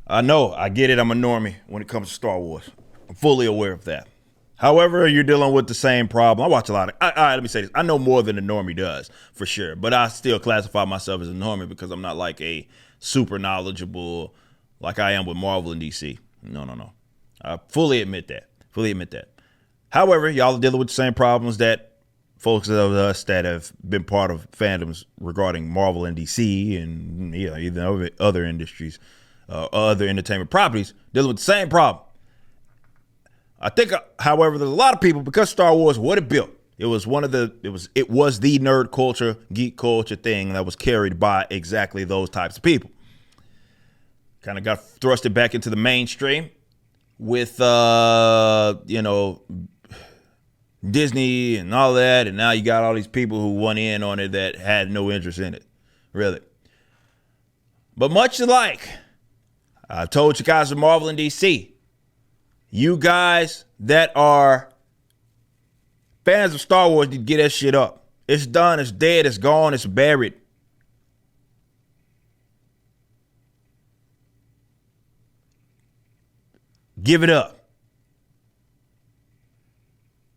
I know, I get it. I'm a normie when it comes to Star Wars. I'm fully aware of that. However, you're dealing with the same problem. I watch a lot of. All right, let me say this. I know more than a normie does, for sure. But I still classify myself as a normie because I'm not like a super knowledgeable like I am with Marvel and DC. No, no, no. I fully admit that. Fully admit that. However, y'all are dealing with the same problems that folks of us that have been part of fandoms regarding Marvel and DC and even other industries, other entertainment properties, dealing with the same problem. I think, however, there's a lot of people because Star Wars, what it built, it was the nerd culture, geek culture thing that was carried by exactly those types of people. Kind of got thrusted back into the mainstream with Disney and all that, and now you got all these people who went in on it that had no interest in it, really. But much like I told you guys with Marvel and DC, you guys that are fans of Star Wars need to get that shit up. It's done, it's dead, it's gone, it's buried. Give it up.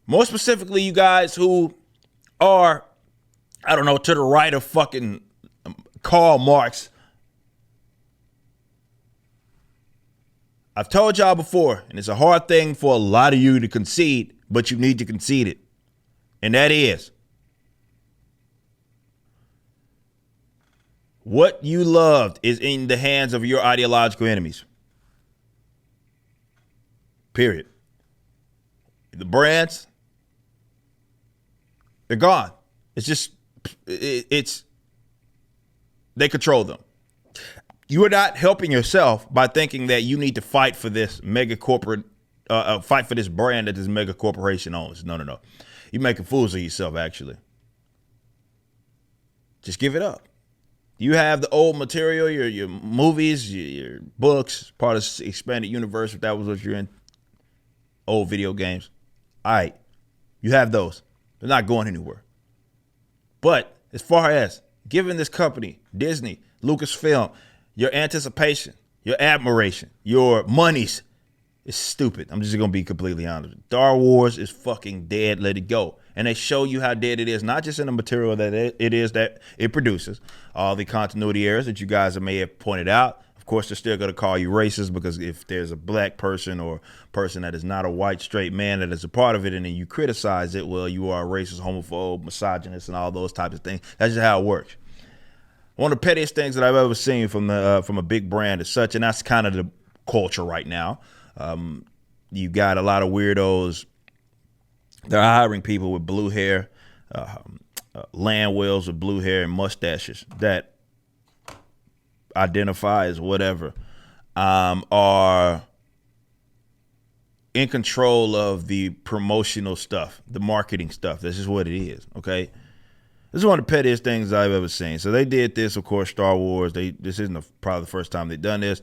More specifically, you guys who are, I don't know, to the right of fucking Karl Marx. I've told y'all before, and it's a hard thing for a lot of you to concede, but you need to concede it. And that is, what you loved is in the hands of your ideological enemies. Period. The brands, they're gone. It's just, they control them. You are not helping yourself by thinking that you need to fight for this mega corporate, fight for this brand that this mega corporation owns. No, no, no. You're making fools of yourself, actually. Just give it up. You have the old material, your movies, your books, part of the expanded universe, if that was what you're in. Old video games. All right. You have those. They're not going anywhere. But as far as giving this company, Disney, Lucasfilm, your anticipation, your admiration, your monies, it's stupid. I'm just going to be completely honest. Star Wars is fucking dead. Let it go. And they show you how dead it is, not just in the material that it is that it produces, all the continuity errors that you guys may have pointed out. Of course, they're still going to call you racist because if there's a black person or person that is not a white straight man that is a part of it and then you criticize it, well, you are a racist, homophobe, misogynist, and all those types of things. That's just how it works. One of the pettiest things that I've ever seen from a big brand is such, and that's kind of the culture right now. You got a lot of weirdos. They're hiring people with blue hair, land whales with blue hair and mustaches that identify as whatever, are in control of the promotional stuff, the marketing stuff. This is what it is, okay? This is one of the pettiest things I've ever seen. So they did this, of course, Star Wars. This isn't probably the first time they've done this.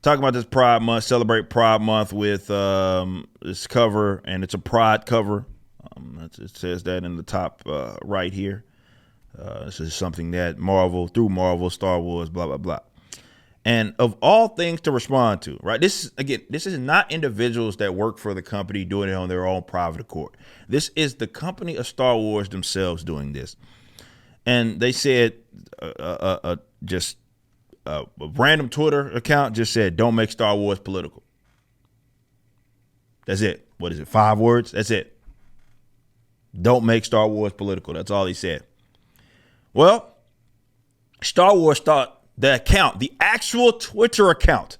Talking about this Pride Month, celebrate Pride Month with this cover, and it's a Pride cover. It says that in the top right here. This is something that Marvel, Star Wars, blah, blah, blah. And of all things to respond to, right? This is not individuals that work for the company doing it on their own private accord. This is the company of Star Wars themselves doing this. And they said just a random Twitter account just said, don't make Star Wars political. That's it. What is it? 5 words? That's it. Don't make Star Wars political. That's all he said. Well, Star Wars thought the account, the actual Twitter account,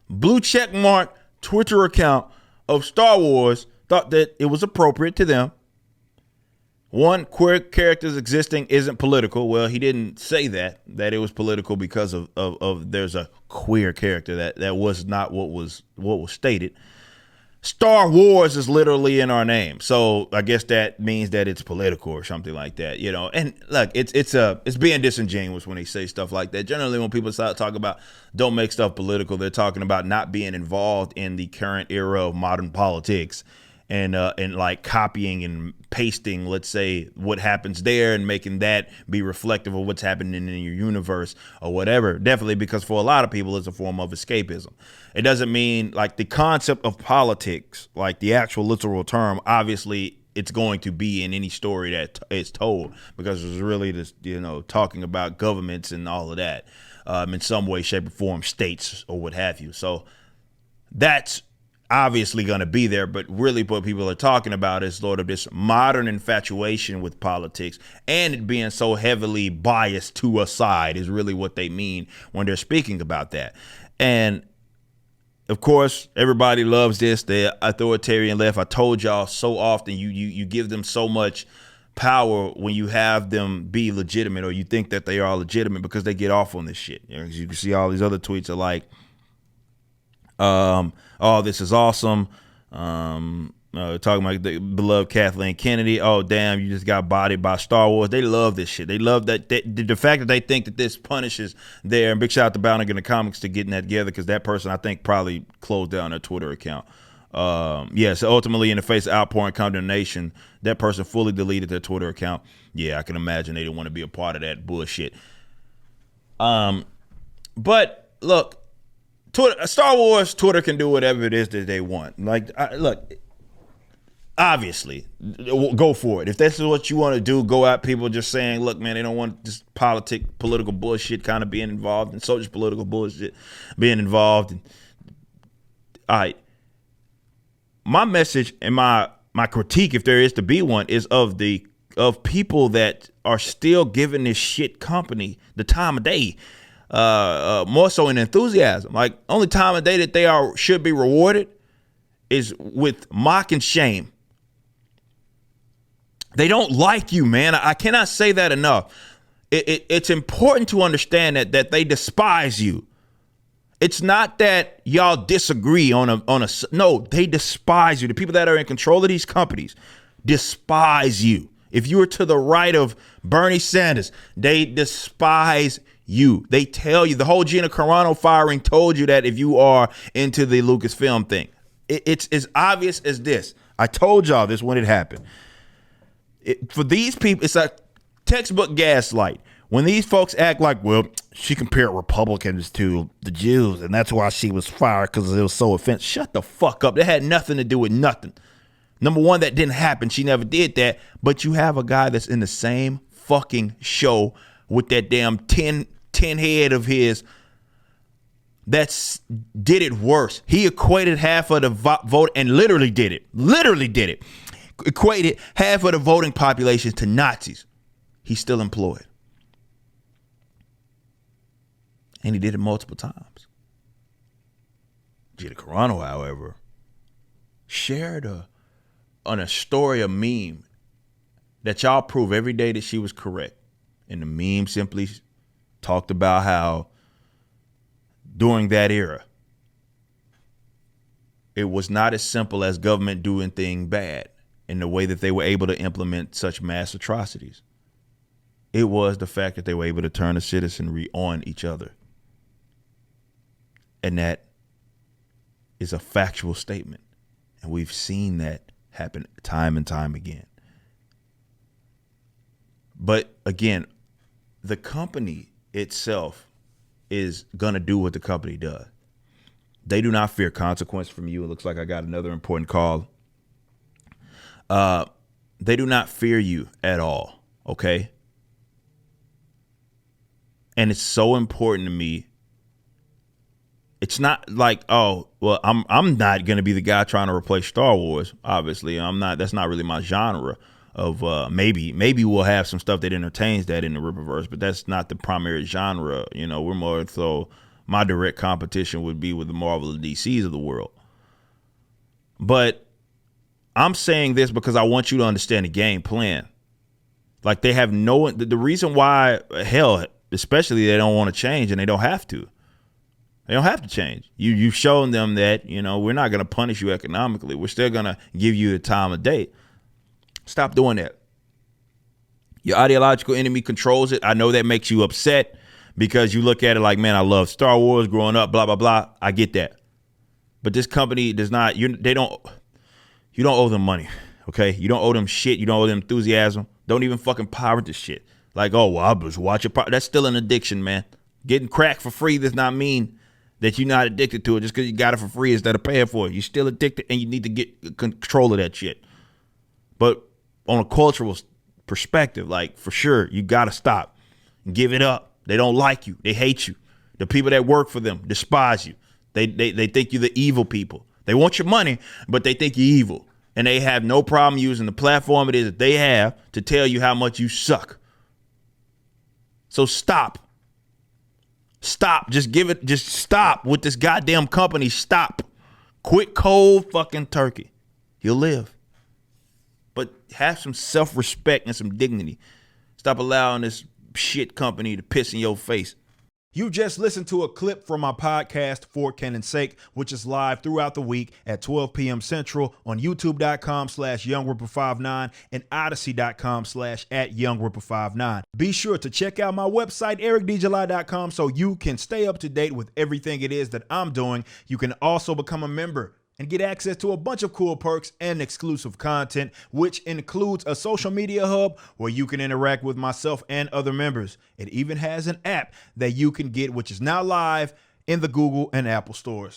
blue check mark Twitter account of Star Wars, thought that it was appropriate to them. One, queer characters existing isn't political. Well, he didn't say that it was political because of there's a queer character. That was not what was stated. Star Wars is literally in our name. So I guess that means that it's political or something like that, you know. And look, it's being disingenuous when they say stuff like that. Generally, when people start talking about don't make stuff political, they're talking about not being involved in the current era of modern politics and like copying and pasting, let's say, what happens there and making that be reflective of what's happening in your universe or whatever. Definitely, because for a lot of people, it's a form of escapism. It doesn't mean like the concept of politics, like the actual literal term, obviously it's going to be in any story that is told, because it's really just, talking about governments and all of that in some way, shape, or form, states or what have you. So that's obviously going to be there, but really what people are talking about is sort of this modern infatuation with politics, and it being so heavily biased to a side is really what they mean when they're speaking about that. And of course, everybody loves this, the authoritarian left. I told y'all so often, you give them so much power when you have them be legitimate, or you think that they are legitimate, because they get off on this shit. You can see all these other tweets are like, oh, this is awesome. Talking about the beloved Kathleen Kennedy. Oh, damn, you just got bodied by Star Wars. They love this shit. They love that. The fact that they think that this punishes their, and big shout out to Bounty in the Comics to getting that together, because that person, I think, probably closed down their Twitter account. So ultimately, in the face of outpouring condemnation, that person fully deleted their Twitter account. Yeah, I can imagine they didn't want to be a part of that bullshit. But look, Twitter, Star Wars, Twitter can do whatever it is that they want. Like, look, obviously, go for it. If this is what you want to do, go out. People just saying, look, man, they don't want this political bullshit kind of being involved, and social political bullshit being involved. All right. My message and my critique, if there is to be one, is of people that are still giving this shit company the time of day. More so in enthusiasm. Like, only time of day that they should be rewarded is with mock and shame. They don't like you, man. I cannot say that enough. It's important to understand that they despise you. It's not that y'all disagree on a no, they despise you. The people that are in control of these companies despise you. If you are to the right of Bernie Sanders, they despise you. They tell you, the whole Gina Carano firing told you that if you are into the Lucasfilm thing. It's as obvious as this. I told y'all this when it happened. For these people, it's a textbook gaslight. When these folks act like, well, she compared Republicans to the Jews, and that's why she was fired, because it was so offensive. Shut the fuck up. That had nothing to do with nothing. Number one, that didn't happen. She never did that. But you have a guy that's in the same fucking show with that damn 10 head of his that's did it worse. He equated half of the vote, and literally did it. Equated half of the voting population to Nazis. He's still employed. And he did it multiple times. Gina Carano, however, shared on a story, a meme that y'all prove every day that she was correct. And the meme simply talked about how during that era, it was not as simple as government doing things bad in the way that they were able to implement such mass atrocities. It was the fact that they were able to turn the citizenry on each other. And that is a factual statement. And we've seen that happen time and time again. But again, the company itself is going to do what the company does. They do not fear consequence from you. It looks like I got another important call. They do not fear you at all. Okay. And it's so important to me. It's not like, oh, well, I'm not going to be the guy trying to replace Star Wars. Obviously, I'm not. That's not really my genre of maybe we'll have some stuff that entertains that in the Rippaverse, but that's not the primary genre. You know, we're more so my direct competition would be with the Marvel and DCs of the world. But I'm saying this because I want you to understand the game plan. Like, they have the reason why, hell, especially they don't want to change, and they don't have to. They don't have to change. You've shown them that, we're not going to punish you economically. We're still going to give you the time of day. Stop doing that. Your ideological enemy controls it. I know that makes you upset because you look at it like, man, I love Star Wars growing up, blah, blah, blah. I get that. But this company does not, you You don't owe them money, okay? You don't owe them shit. You don't owe them enthusiasm. Don't even fucking pirate the shit. Like, oh, well, I'll just watch it. That's still an addiction, man. Getting crack for free does not mean that you're not addicted to it just because you got it for free instead of paying for it. You're still addicted and you need to get control of that shit. But on a cultural perspective, like, for sure, you got to stop and give it up. They don't like you. They hate you. The people that work for them despise you. They think you're the evil people. They want your money, but they think you're evil. And they have no problem using the platform it is that they have to tell you how much you suck. So stop. Stop. Just stop with this goddamn company. Stop. Quit cold fucking turkey. You'll live. But have some self-respect and some dignity. Stop allowing this shit company to piss in your face. You just listened to a clip from my podcast, For Cannon's Sake, which is live throughout the week at 12 p.m. Central on youtube.com/YoungRipper59 and odyssey.com/@YoungRipper59. Be sure to check out my website, ericdjuly.com, so you can stay up to date with everything it is that I'm doing. You can also become a member and get access to a bunch of cool perks and exclusive content, which includes a social media hub where you can interact with myself and other members. It even has an app that you can get, which is now live in the Google and Apple stores.